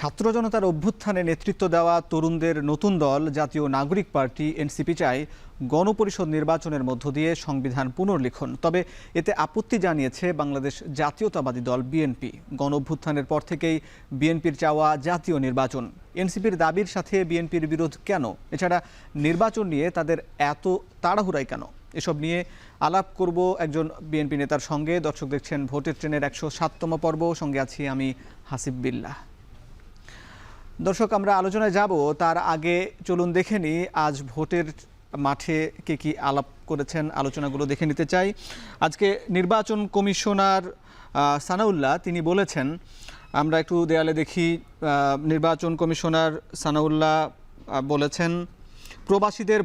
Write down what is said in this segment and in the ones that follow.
ছাত্র জনতার অভ্যুত্থানে নেতৃত্ব দেওয়া তরুণদের নতুন দল জাতীয় নাগরিক পার্টি এনসিপি চায় গণপরিষদ নির্বাচনের মধ্য দিয়ে সংবিধান পুনর্লিখন। তবে এতে আপত্তি জানিয়েছে বাংলাদেশ জাতীয়তাবাদী দল বিএনপি। গণঅভ্যুত্থানের পর থেকেই বিএনপির চাওয়া জাতীয় নির্বাচন। এনসিপির দাবির সাথে বিএনপির বিরোধ কেন? এছাড়া নির্বাচন নিয়ে তাদের এত তাড়াহুড়াই কেন? এসব নিয়ে আলাপ করব একজন বিএনপি নেতার সঙ্গে। দর্শক দেখছেন ভোটের ট্রেনের 107তম পর্ব, সঙ্গে আছি আমি হাসিব বিল্লাহ। দর্শক, আমরা আলোচনায় যাব তার আগে চলুন দেখে নিই আজ ভোটের মাঠে কে কি আলাপ করেছেন, আলোচনাগুলো দেখে নিতে চাই। আজকে নির্বাচন কমিশনার সানাউল্লাহ তিনি বলেছেন, আমরা একটু দেয়ালে দেখি। নির্বাচন কমিশনার সানাউল্লাহ বলেছেন, প্রবাসীদের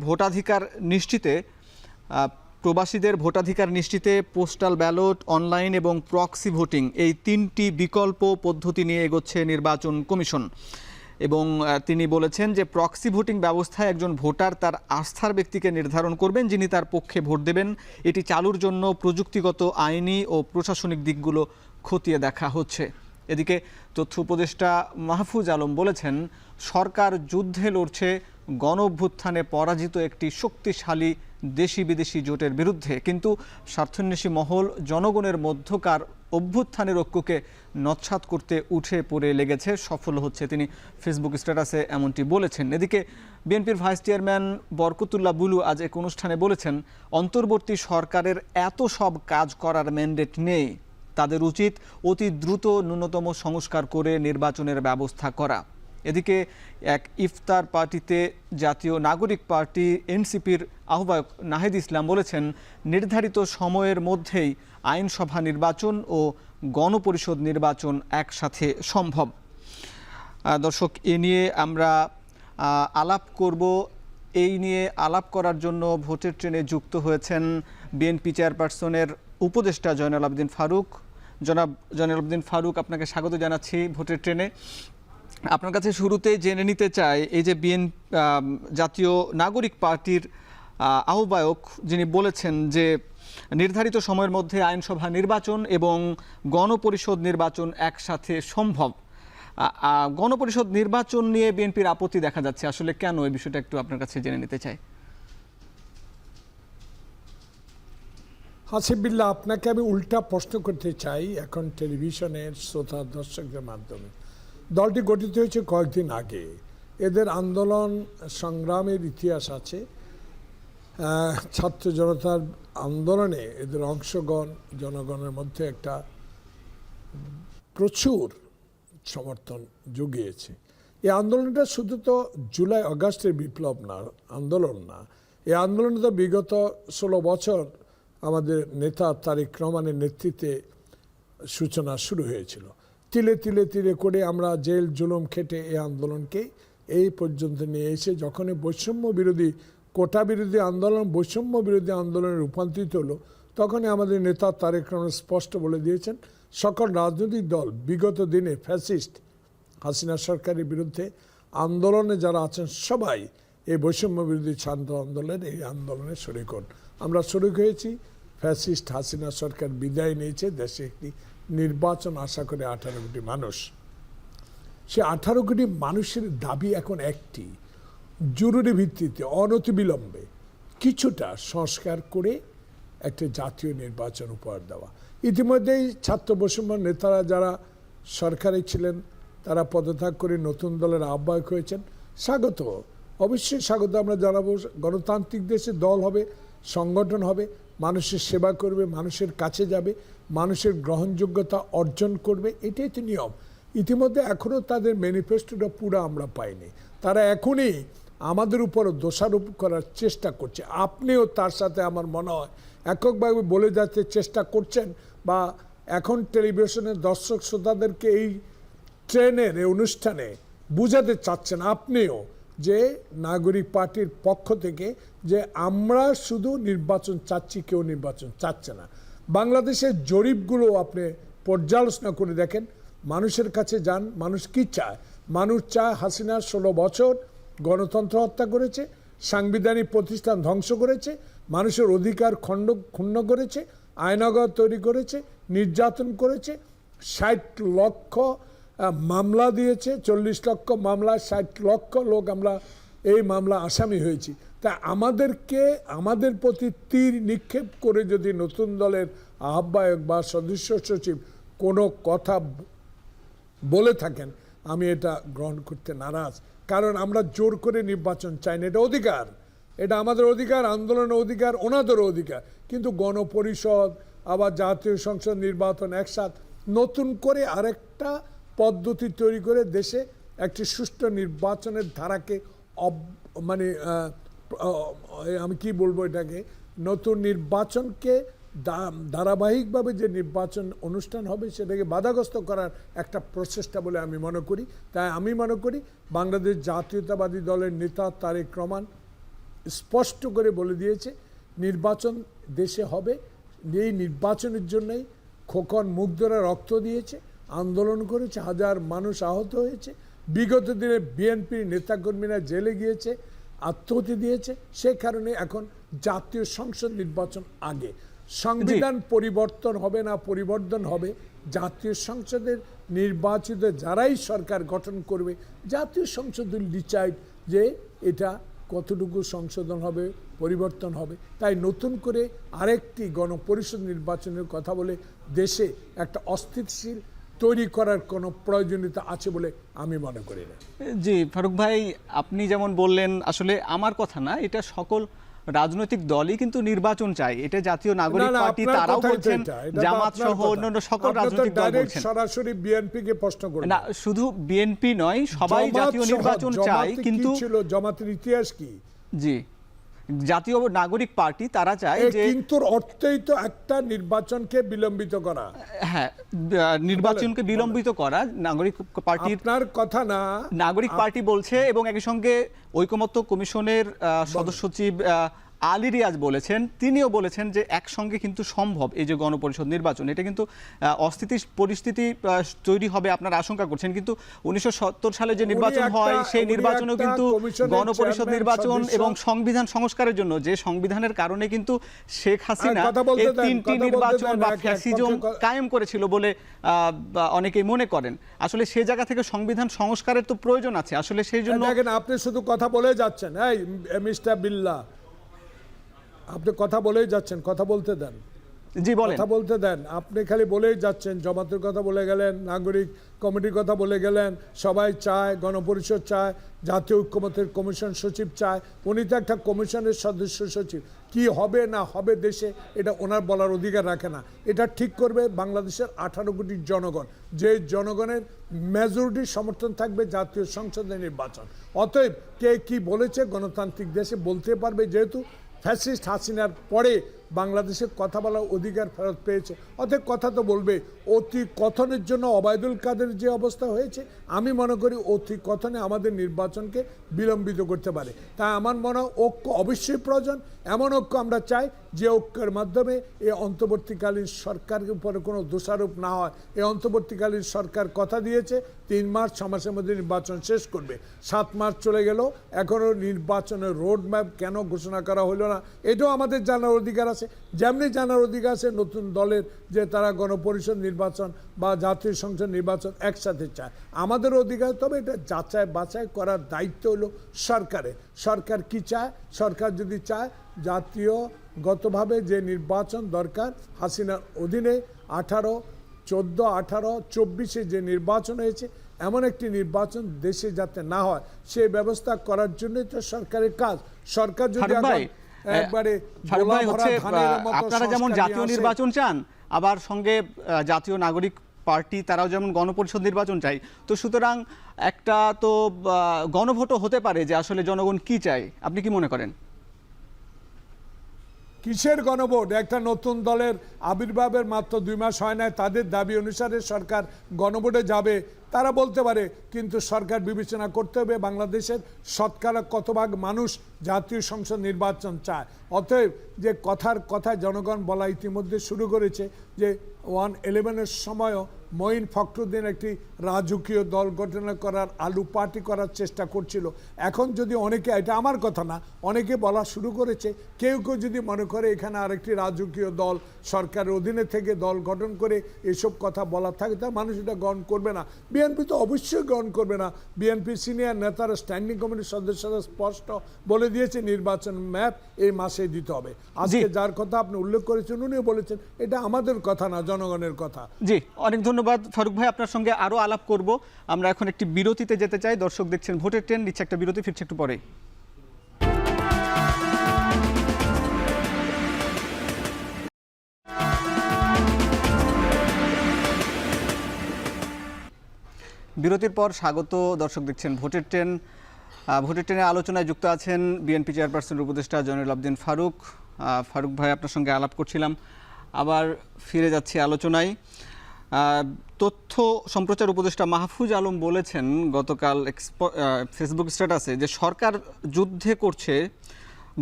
ভোটাধিকার নিশ্চিতে পোস্টাল ব্যালট, অনলাইন এবং প্রক্সি ভোটিং এই তিনটি বিকল্প পদ্ধতি নিয়ে এগোচ্ছে নির্বাচন কমিশন। এবং তিনি বলেছেন যে প্রক্সি ভোটিং ব্যবস্থায় একজন ভোটার তার আস্থার ব্যক্তিকে নির্ধারণ করবেন যিনি তার পক্ষে ভোট দেবেন। এটি চালুর জন্য প্রযুক্তিগত, আইনি ও প্রশাসনিক দিকগুলো খতিয়ে দেখা হচ্ছে। এদিকে তথ্য উপদেষ্টা মাহফুজ আলম বলেছেন, সরকার যুদ্ধে লড়ছে গণঅভ্যুত্থানে পরাজিত একটি শক্তিশালী দেশি বিদেশি জোটের বিরুদ্ধে, কিন্তু স্বার্থান্বেষী মহল জনগণের মধ্যকার অভ্যুত্থানের ঐক্যকে নৎসাৎ করতে উঠে পড়ে লেগেছে, সফল হচ্ছে। তিনি ফেসবুক স্ট্যাটাসে এমনটি বলেছেন। এদিকে বিএনপির ভাইস চেয়ারম্যান বরকতুল্লাহ বুলু আজ এক অনুষ্ঠানে বলেছেন, অন্তর্বর্তী সরকারের এত সব কাজ করার ম্যান্ডেট নেই, তাদের উচিত অতি দ্রুত ন্যূনতম সংস্কার করে নির্বাচনের ব্যবস্থা করা। এদিকে এক ইফতার পার্টিতে জাতীয় নাগরিক পার্টি এনসিপির আহ্বায়ক নাহিদ ইসলাম বলেছেন, নির্ধারিত সময়ের মধ্যেই আইনসভা নির্বাচন ও গণপরিষদ নির্বাচন একসাথে সম্ভব। দর্শক, এ নিয়ে আমরা আলাপ করব। এই নিয়ে আলাপ করার জন্য ভোটের ট্রেনে যুক্ত হয়েছেন বিএনপি চেয়ারপারসনের উপদেষ্টা জয়নাল আবেদিন ফারুক। জনাব জয়নাল আবেদিন ফারুক, আপনাকে স্বাগত জানাচ্ছি ভোটের ট্রেনে। আপনার কাছে শুরুতে জেনে নিতে চাই, এই যে জাতীয় নাগরিক পার্টির আহ্বায়ক যিনি বলেছেন যে নির্ধারিত সময়ের মধ্যে আইনসভা নির্বাচন এবং গণপরিষদ নির্বাচন একসাথে সম্ভব, গণপরিষদ নির্বাচন নিয়ে বিএনপির আপত্তি দেখা যাচ্ছে, আসলে কেন এই বিষয়টা একটু আপনার কাছে জেনে নিতে চাই। হাসিব বিল্লাহ, আপনাকে আমি উল্টা প্রশ্ন করতে চাই এখন টেলিভিশনের শ্রোতা দর্শকদের মাধ্যমে। দলটি গঠিত হয়েছে কয়েকদিন আগে, এদের আন্দোলন সংগ্রামের ইতিহাস আছে। ছাত্র জনতার আন্দোলনে এদের অংশগ্রহণ জনগণের মধ্যে একটা প্রচুর সমর্থন জুগিয়েছে। এই আন্দোলনটা শুধু তো জুলাই আগস্টের বিপ্লব না, আন্দোলন না। এই আন্দোলনে তো বিগত 16 বছর আমাদের নেতা তারেক রহমানের নেতৃত্বে সূচনা শুরু হয়েছিল। তিলে তিলে তিলে করে আমরা জেল জুলুম খেটে এই আন্দোলনকে এই পর্যন্ত নিয়ে এসে যখন বৈষম্য বিরোধী, কোটা বিরোধী আন্দোলন বৈষম্য বিরোধী আন্দোলনে রূপান্তরিত হলো, তখনই আমাদের নেতা তারেক রহমান স্পষ্ট বলে দিয়েছেন, সকল রাজনৈতিক দল বিগত দিনে ফ্যাসিস্ট হাসিনা সরকারের বিরুদ্ধে আন্দোলনে যারা আছেন সবাই এই বৈষম্য বিরোধী ছাত্র আন্দোলনের এই আন্দোলনে শরিক হন। আমরা শরিক হয়েছি। ফ্যাসিস্ট হাসিনা সরকার বিদায় নিয়েছে, দেশে একটি নির্বাচন আশা করে 18 কোটি মানুষ। সে 18 কোটি মানুষের দাবি এখন একটি, জরুরি ভিত্তিতে অনতিবিলম্বে কিছুটা সংস্কার করে একটা জাতীয় নির্বাচন উপহার দেওয়া। ইতিমধ্যেই ছাত্র বৈষম্য নেতারা যারা সরকারে ছিলেন তারা পদত্যাগ করে নতুন দলের আহ্বায়ক হয়েছেন, স্বাগত, অবশ্যই স্বাগত আমরা জানাবো। গণতান্ত্রিক দেশে দল হবে, সংগঠন হবে, মানুষের সেবা করবে, মানুষের কাছে যাবে, মানুষের গ্রহণযোগ্যতা অর্জন করবে, এটাই তো নিয়ম। ইতিমধ্যে এখনও তাদের ম্যানিফেস্টোটা পুরো আমরা পাইনি। তারা এখনই আমাদের উপরও দোষারোপ করার চেষ্টা করছে। আপনিও তার সাথে আমার মনে হয় এককভাবে বলে যাচ্ছে চেষ্টা করছেন, বা এখন টেলিভিশনের দর্শক শ্রোতাদেরকে এই ট্রেনের এই অনুষ্ঠানে বুঝাতে চাচ্ছেন আপনিও, যে নাগরিক পার্টির পক্ষ থেকে যে আমরা শুধু নির্বাচন চাচ্ছি, কেউ নির্বাচন চাচ্ছে না। বাংলাদেশের জরিপগুলো আপনি পর্যালোচনা করে দেখেন, মানুষের কাছে যান, মানুষ কি চায়। মানুষ চায় হাসিনা 16 বছর গণতন্ত্র হত্যা করেছে, সাংবিধানিক প্রতিষ্ঠান ধ্বংস করেছে, মানুষের অধিকার ক্ষুণ্ণ করেছে, আয়নাগর তৈরি করেছে, নির্যাতন করেছে, 60 লক্ষ মামলা দিয়েছে, 40 লক্ষ মামলা, 60 লক্ষ লোক আমরা এই মামলা আসামি হয়েছি। তা আমাদের প্রতি তীর নিক্ষেপ করে যদি নতুন দলের আহ্বায়ক বা সদস্য সচিব কোনো কথা বলে থাকেন, আমি এটা গ্রহণ করতে নারাজ। কারণ আমরা জোর করে নির্বাচন চাই না, এটা অধিকার, এটা আমাদের অধিকার, আন্দোলনের অধিকার, ওনাদেরও অধিকার। কিন্তু গণপরিষদ আবার জাতীয় সংসদ নির্বাচন একসাথে নতুন করে আরেকটা পদ্ধতি তৈরি করে দেশে একটি সুষ্ঠু নির্বাচনের ধারাকে আমি কি বলবো এটাকে, নতুন নির্বাচনকে ধারাবাহিকভাবে যে নির্বাচন অনুষ্ঠান হবে সেটাকে বাধাগ্রস্ত করার একটা প্রচেষ্টা বলে আমি মনে করি। তাই আমি মনে করি বাংলাদেশ জাতীয়তাবাদী দলের নেতা তারেক রহমান স্পষ্ট করে বলে দিয়েছে নির্বাচন দেশে হবে। এই নির্বাচনের জন্যই খোকন মুগ্ধরা রক্ত দিয়েছে, আন্দোলন করেছে, হাজার মানুষ আহত হয়েছে, বিগত দিনে বিএনপির নেতাকর্মীরা জেলে গিয়েছে, আত্মহত্যা দিয়েছে। সে কারণে এখন জাতীয় সংসদ নির্বাচন আগে। সংবিধান পরিবর্তন হবে না, পরিবর্তন হবে জাতীয় সংসদের নির্বাচিত যারাই সরকার গঠন করবে, জাতীয় সংসদ উইল ডিসাইড যে এটা কতটুকু সংশোধন হবে, পরিবর্তন হবে। তাই নতুন করে আরেকটি গণপরিষদ নির্বাচনের কথা বলে দেশে একটা অস্থিতিশীল তৈরি করার কোনো প্রয়োজনীয়তা আছে বলে আমি মনে করি না। জি ফারুক ভাই, আপনি যেমন বললেন, আসলে আমার কথা না, এটা সকল রাজনৈতিক দলই কিন্তু নির্বাচন চায়। এটা জাতীয় নাগরিক পার্টি তারাও বলছেন, জামাত সহ অন্যান্য সকল রাজনৈতিক দল বলছেন। সরাসরি বিএনপি কে প্রশ্ন করুন না, শুধু বিএনপি নয়, সবাই জাতীয় নির্বাচন চায়। কিন্তু জামাতের ইতিহাস কি? জি, জাতীয় নাগরিক পার্টি তারা চায় যে, কিন্তু অর্থই তো একটা নির্বাচনকে বিলম্বিত করা। হ্যাঁ, নির্বাচনকে বিলম্বিত করা নাগরিক পার্টির আপনার কথা না, নাগরিক পার্টি বলছে। এবং একই সঙ্গে ঐকমত্য কমিশনের সদস্য সচিব আলী রিয়াজ বলেছেন, তিনিও বলেছেন যে একসঙ্গে কিন্তু সম্ভব এই যে গণপরিষদ নির্বাচন, এটা কিন্তু অস্থিতির পরিস্থিতি তৈরি হবে আপনারা আশঙ্কা করছেন। কিন্তু 1970 সালে যে নির্বাচন হয় সেই নির্বাচনেও কিন্তু গণপরিষদ নির্বাচন এবং সংবিধান সংস্কারের জন্য যে সংবিধানের কারণে কিন্তু শেখ হাসিনা এই তিনটি নির্বাচন বা ফ্যাসিজম কায়েম করেছিল বলে অনেকেই মনে করেন। আসলে সেই জায়গা থেকে সংবিধান সংস্কারের তো প্রয়োজন আছে। আসলে সেই জন্য দেখেন, আপনি শুধু কথা বলে যাচ্ছেন। এই মিস্টার বিল্লাহ, আপনি কথা বলেই যাচ্ছেন, কথা বলতে দেন। জি বলেন। কথা বলতে দেন। আপনি খালি বলেই যাচ্ছেন, জামাতের কথা বলে গেলেন, নাগরিক কমিটির কথা বলে গেলেন, সবাই চায়, গণপরিষদ চায়, জাতীয় ঐক্যমত্যের কমিশন সচিব চায়। উনি তো একটা কমিশনের সদস্য সচিব। কি হবে না হবে দেশে এটা ওনার বলার অধিকার রাখে না। এটা ঠিক করবে বাংলাদেশের 18 কোটি জনগণ, যে জনগণের মেজরিটি সমর্থন থাকবে জাতীয় সংসদের নির্বাচন। অতএব কে কি বলেছে গণতান্ত্রিক দেশে বলতে পারবে, যেহেতু ফ্যাসিস্ট হাসিনার পরে বাংলাদেশে কথা বলার অধিকার ফেরত পেয়েছে, অতএব কথা তো বলবে। অতি কথনের জন্য ওবায়দুল কাদের যে অবস্থা হয়েছে, আমি মনে করি অতি কথনে আমাদের নির্বাচনকে বিলম্বিত করতে পারে। তাই আমার মনে হয় ঐক্য অবশ্যই প্রয়োজন। এমন ঐক্য আমরা চাই যে ঐক্যের মাধ্যমে এই অন্তর্বর্তীকালীন সরকারের উপরে কোনো দোষারোপ না হয়। এই অন্তর্বর্তীকালীন সরকার কথা দিয়েছে 3 মার্চ 6 মাসের মধ্যে নির্বাচন শেষ করবে। 7 মার্চ চলে গেল, এখনও নির্বাচনের রোড ম্যাপ কেন ঘোষণা করা হলো না, এটাও আমাদের জানার অধিকার আছে। যেমনি জানার অধিকার আছে নতুন দলের যে তারা গণপরিষদ নির্বাচন বা জাতীয় সংসদ নির্বাচন একসাথে চায়, আমাদের অধিকার। তবে এটা যাচাই বাছাই করার দায়িত্ব হলো সরকারের। সরকার কি চায়? সরকার যদি চায় জাতীয়গতভাবে যে নির্বাচন দরকার, হাসিনার অধীনে 18, 14, 18, 24 যে নির্বাচন হয়েছে, এমন একটি নির্বাচন দেশে যাতে না হয় সেই ব্যবস্থা করার জন্যই তো সরকারের কাজ। সরকার যদি একবারে আপনারা যেমন জাতীয় নির্বাচন চান, আবার সঙ্গে জাতীয় নাগরিক পার্টি তারাও যেমন গণপরিষদ নির্বাচন চাই, তো সুতরাং একটা তো গণভোটও হতে পারে যে আসলে জনগণ কি চায়। আপনি কি মনে করেন? কিসের গণভোট? একটা নতুন দলের আবির্ভাবের মাত্র 2 মাস হয় না, তাদের দাবি অনুসারে সরকার গণভোটে যাবে তারা বলতে পারে। কিন্তু সরকার বিবেচনা করতে হবে বাংলাদেশের শতকরা কত ভাগ মানুষ জাতীয় সংসদ নির্বাচন চায়। অতএব যে কথার কথা জনগণ বলা ইতিমধ্যে শুরু করেছে যে 1/11 সময়ও মঈন ফখরুদ্দিন একটি রাজকীয় দল গঠন করার আলু পার্টি করার চেষ্টা করছিল। এখন যদি অনেকে, এটা আমার কথা না, অনেকে বলা শুরু করেছে, কেউ কেউ যদি মনে করে এখানে আরেকটি রাজকীয় দল সরকারের অধীনে থেকে দল গঠন করে এসব কথা বলা থাকে, তা মানুষ এটা গ্রহণ করবে না। বিএনপি তো অবশ্যই গ্রহণ করবে না। বিএনপি সিনিয়র নেতারা, স্ট্যান্ডিং কমিটির সদস্যরা স্পষ্ট বলে দিয়েছে নির্বাচন ম্যাপ এই মাসে দিতে হবে। আজকে যার কথা আপনি উল্লেখ করেছেন উনিও বলেছেন এটা আমাদের কথা না, জনগণের কথা। জি, অনেক ধন্যবাদ ফারুক ভাই, আপনার সঙ্গে আরো আলাপ করব। আমরা এখন একটি বিরতিতে যেতে চাই। দর্শক দেখছেন ভোটের ট্রেন, নিচ্ছে একটা বিরতি, ফিরছে একটু পরে। বিরতির পর স্বাগত। দর্শক দেখছেন ভোটের ট্রেন। ভোটের ট্রেনে আলোচনায় যুক্ত আছেন বিএনপি চেয়ারপারসনের উপদেষ্টা জয়নুল আবদিন ফারুক। ফারুক ভাই, আপনার সঙ্গে আলাপ করছিলাম, আবার ফিরে যাচ্ছি আলোচনায়। তথ্য সম্প্রচার উপদেষ্টা মাহফুজ আলম বলেছেন গতকাল ফেসবুক স্ট্যাটাসে যে সরকার যুদ্ধে করছে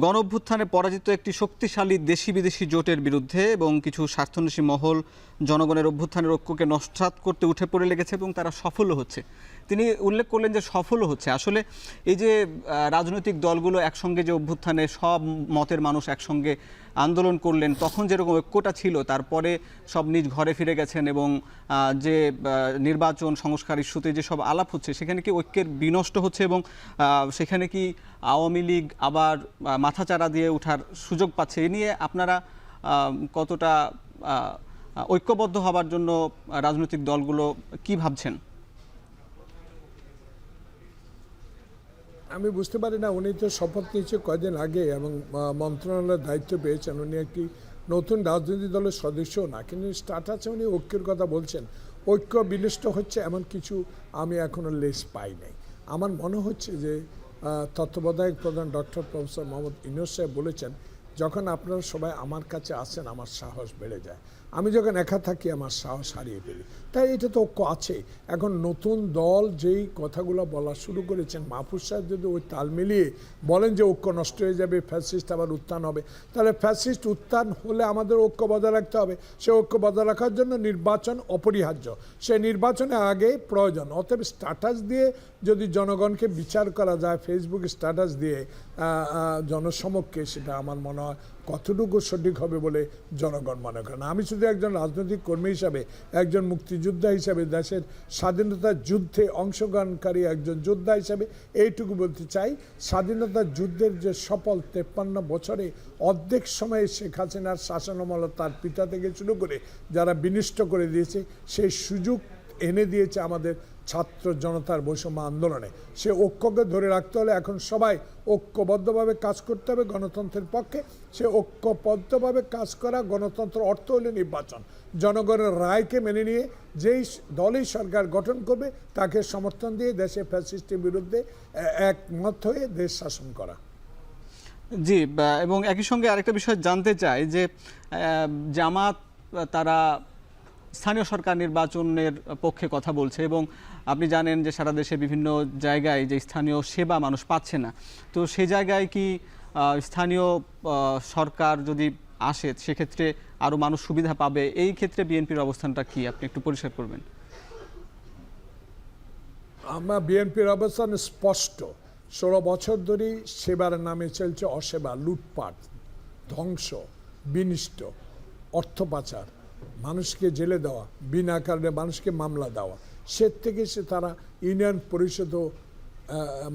গণঅভ্যুত্থানে পরাজিত একটি শক্তিশালী দেশি বিদেশি জোটের বিরুদ্ধে এবং কিছু স্বার্থন্বেষী মহল জনগণের অভ্যুত্থানের ঐক্যকে নস্যাৎ করতে উঠে পড়ে লেগেছে এবং তারা সফলও হচ্ছে। তিনি উল্লেখ করলেন যে সফলও হচ্ছে। আসলে এই যে রাজনৈতিক দলগুলো একসঙ্গে যে অভ্যুত্থানে সব মতের মানুষ একসঙ্গে আন্দোলন করলেন, তখন যেরকম ঐক্যটা ছিল, তারপরে সব নিজ ঘরে ফিরে গেছেন এবং যে নির্বাচন সংস্কার ইস্যুতে যে সব আলাপ হচ্ছে, সেখানে কি ঐক্যের বিনষ্ট হচ্ছে এবং সেখানে কি আওয়ামী লীগ আবার মাথাচাড়া দিয়ে ওঠার সুযোগ পাচ্ছে? এ নিয়ে আপনারা কতটা ঐক্যবদ্ধ হবার জন্য রাজনৈতিক দলগুলো কি ভাবছেন? আমি বুঝতে পারি না, উনি তো শপথ নিয়েছে কয়েকদিন আগে এবং মন্ত্রণালয়ের দায়িত্ব পেয়েছেন। উনি একটি নতুন রাজনৈতিক দলের সদস্যও না, কিন্তু স্টার্টাসে উনি ঐক্যের কথা বলছেন। ঐক্য বিনষ্ট হচ্ছে এমন কিছু আমি এখনও লেশ পাই নাই। আমার মনে হচ্ছে যে তত্ত্বাবধায়ক প্রধান ডক্টর প্রফেসর মোহাম্মদ ইউনূস সাহেব বলেছেন, যখন আপনারা সবাই আমার কাছে আসেন আমার সাহস বেড়ে যায়, আমি যখন একা থাকি আমার সাহস হারিয়ে ফেলি। তাই এটা তো ঐক্য আছে। এখন নতুন দল যেই কথাগুলো বলা শুরু করেছেন, মাহফুজ সাহেব যদি ওই তাল মিলিয়ে বলেন যে ঐক্য নষ্ট হয়ে যাবে, ফ্যাসিস্ট আবার উত্থান হবে, তাহলে ফ্যাসিস্ট উত্থান হলে আমাদের ঐক্য বজায় রাখতে হবে। সে ঐক্য বজায় রাখার জন্য নির্বাচন অপরিহার্য, সে নির্বাচনে আগে প্রয়োজন। অতএব স্ট্যাটাস দিয়ে যদি জনগণকে বিচার করা যায়, ফেসবুক স্ট্যাটাস দিয়ে জনসমক্ষে, সেটা আমার মনে হয় কতটুকু সঠিক হবে বলে জনগণ মনে করেন। আমি শুধু একজন রাজনৈতিক কর্মী হিসাবে, একজন মুক্তিযোদ্ধা হিসাবে, দেশের স্বাধীনতার যুদ্ধে অংশগ্রহণকারী একজন যোদ্ধা হিসাবে এইটুকু বলতে চাই, স্বাধীনতার যুদ্ধের যে সফল 53 বছরে অর্ধেক সময়ে শেখ হাসিনার শাসনামল তার পিতা থেকে শুরু করে যারা বিনষ্ট করে দিয়েছে, সেই সুযোগ এনে দিয়েছে আমাদের ছাত্র জনতার বৈষম্য আন্দোলনে। সে ঐক্যকে ধরে রাখতে হলে এখন সবাই ঐক্যবদ্ধভাবে কাজ করতে হবে গণতন্ত্রের পক্ষে। সে ঐক্যবদ্ধভাবে কাজ করা, গণতন্ত্র অর্থ হলে নির্বাচন, জনগণের রায়কে মেনে নিয়ে যেই দলই সরকার গঠন করবে তাকে সমর্থন দিয়ে দেশে ফ্যাসিস্টের বিরুদ্ধে একমত হয়ে দেশ শাসন করা। জি, এবং একই সঙ্গে আরেকটা বিষয় জানতে চাই যে জামাত তারা স্থানীয় সরকার নির্বাচনের পক্ষে কথা বলছে এবং আপনি জানেন যে সারা দেশে বিভিন্ন জায়গায় যে স্থানীয় সেবা মানুষ পাচ্ছে না, তো সে জায়গায় কি স্থানীয় সরকার যদি আসে সেক্ষেত্রে আরও মানুষ সুবিধা পাবে? এই ক্ষেত্রে বিএনপির অবস্থানটা কি, আপনি একটু পরিষ্কার করবেন? আমার বিএনপির অবস্থান স্পষ্ট। 16 বছর ধরেই সেবার নামে চলছে অসেবা, লুটপাট, ধ্বংস, বিনষ্ট, অর্থ পাচার, মানুষকে জেলে দেওয়া, বিনা কারণে মানুষকে মামলা দেওয়া। সে থেকে তারা ইউনিয়ন পরিষদও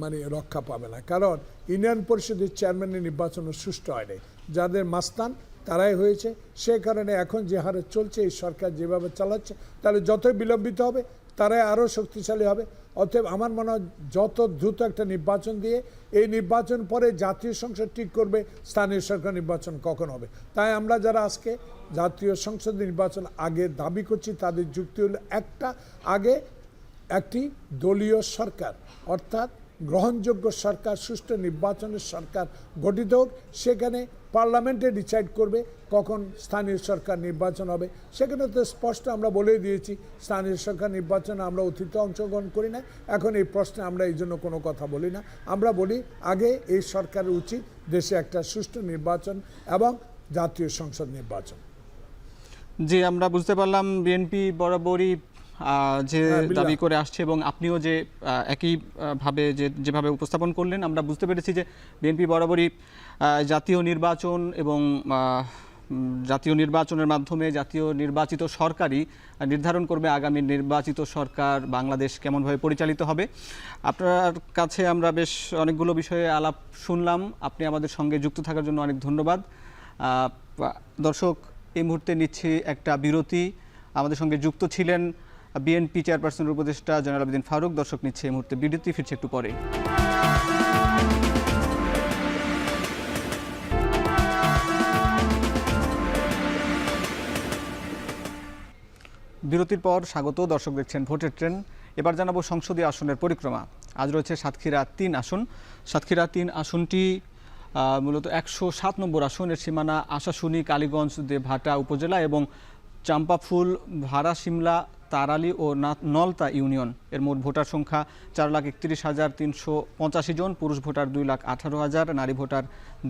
মানে রক্ষা পাবে না, কারণ ইউনিয়ন পরিষদের চেয়ারম্যানের নির্বাচনও সুষ্ঠু হয়নি। যাদের মাস্তান তারাই হয়েছে। সে কারণে এখন যে হারে চলছে এই সরকার যেভাবে চালাচ্ছে, তাহলে যতই বিলম্বিত হবে তারাই আরও শক্তিশালী হবে। অতএব আমার মনে হয় যত দ্রুত একটা নির্বাচন দিয়ে, এই নির্বাচন পরে জাতীয় সংসদ ঠিক করবে স্থানীয় সরকার নির্বাচন কখন হবে। তাই আমরা যারা আজকে জাতীয় সংসদ নির্বাচন আগে দাবি করছি, তাদের যুক্তি হলো আগে একটি দলীয় সরকার, অর্থাৎ গ্রহণযোগ্য সরকার, সুষ্ঠু নির্বাচনের সরকার গঠিত হোক। সেখানে পার্লামেন্টে ডিসাইড করবে কখন স্থানীয় সরকার নির্বাচন হবে। সেখানে তো স্পষ্ট আমরা বলে দিয়েছি স্থানীয় সরকার নির্বাচনে আমরা অতীতে অংশগ্রহণ করি না, এখন এই প্রশ্নে আমরা এই জন্য কোনো কথা বলি না। আমরা বলি আগে এই সরকারের উচিত দেশে একটা সুষ্ঠু নির্বাচন এবং জাতীয় সংসদ নির্বাচন। জি, আমরা বুঝতে পারলাম বিএনপি বরাবরই যে হ্যাঁ, বিল্লাহ। দাবি করে আসছে এবং আপনিও যে একই ভাবে যেভাবে উপস্থাপন করলেন, আমরা বুঝতে পেরেছি যে বিএনপি বরাবরই জাতীয় নির্বাচন এবং জাতীয় নির্বাচনের মাধ্যমে জাতীয় নির্বাচিত সরকারই নির্ধারণ করবে আগামী নির্বাচিত সরকার বাংলাদেশ কেমনভাবে পরিচালিত হবে। আপনার কাছে আমরা বেশ অনেকগুলো বিষয়ে আলাপ শুনলাম। আপনি আমাদের সঙ্গে যুক্ত থাকার জন্য অনেক ধন্যবাদ। দর্শক, এই মুহূর্তে নিচ্ছি একটা বিরতি। আমাদের সঙ্গে যুক্ত ছিলেন বিএনপি চেয়ারপারসনের উপদেষ্টা জয়নাল আবেদীন ফারুক। দর্শক, নিচ্ছে এই মুহূর্তে বিরতি, ফিরছে একটু পরে। বিরতির পর স্বাগত। দর্শক, দেখছেন ভোটের ট্রেন। এবার জানাবো সংসদীয় আসনের পরিক্রমা। আজ রয়েছে সাতক্ষীরা ৩ আসন। সাতক্ষীরা ৩ আসনটি মূলত ১০৭ নম্বর আসন। এর সীমানা আশাশুনি, কালীগঞ্জ, দেবহাটা উপজেলা এবং চাম্পাফুল, ভাড়া শিমলা, তারালি ও নলতা ইউনিয়ন। এর মোট ভোটার সংখ্যা ৪,৩১,৩85 জন। পুরুষ ভোটার 2,18,000, নারী ভোটার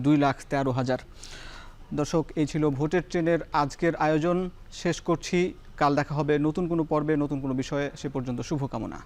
2,13,000। দর্শক, এই ছিল ভোটের ট্রেনের আজকের আয়োজন। শেষ করছি। কাল দেখা হবে নতুন কোনো পর্বে, নতুন কোনো বিষয়ে। সে পর্যন্ত শুভকামনা।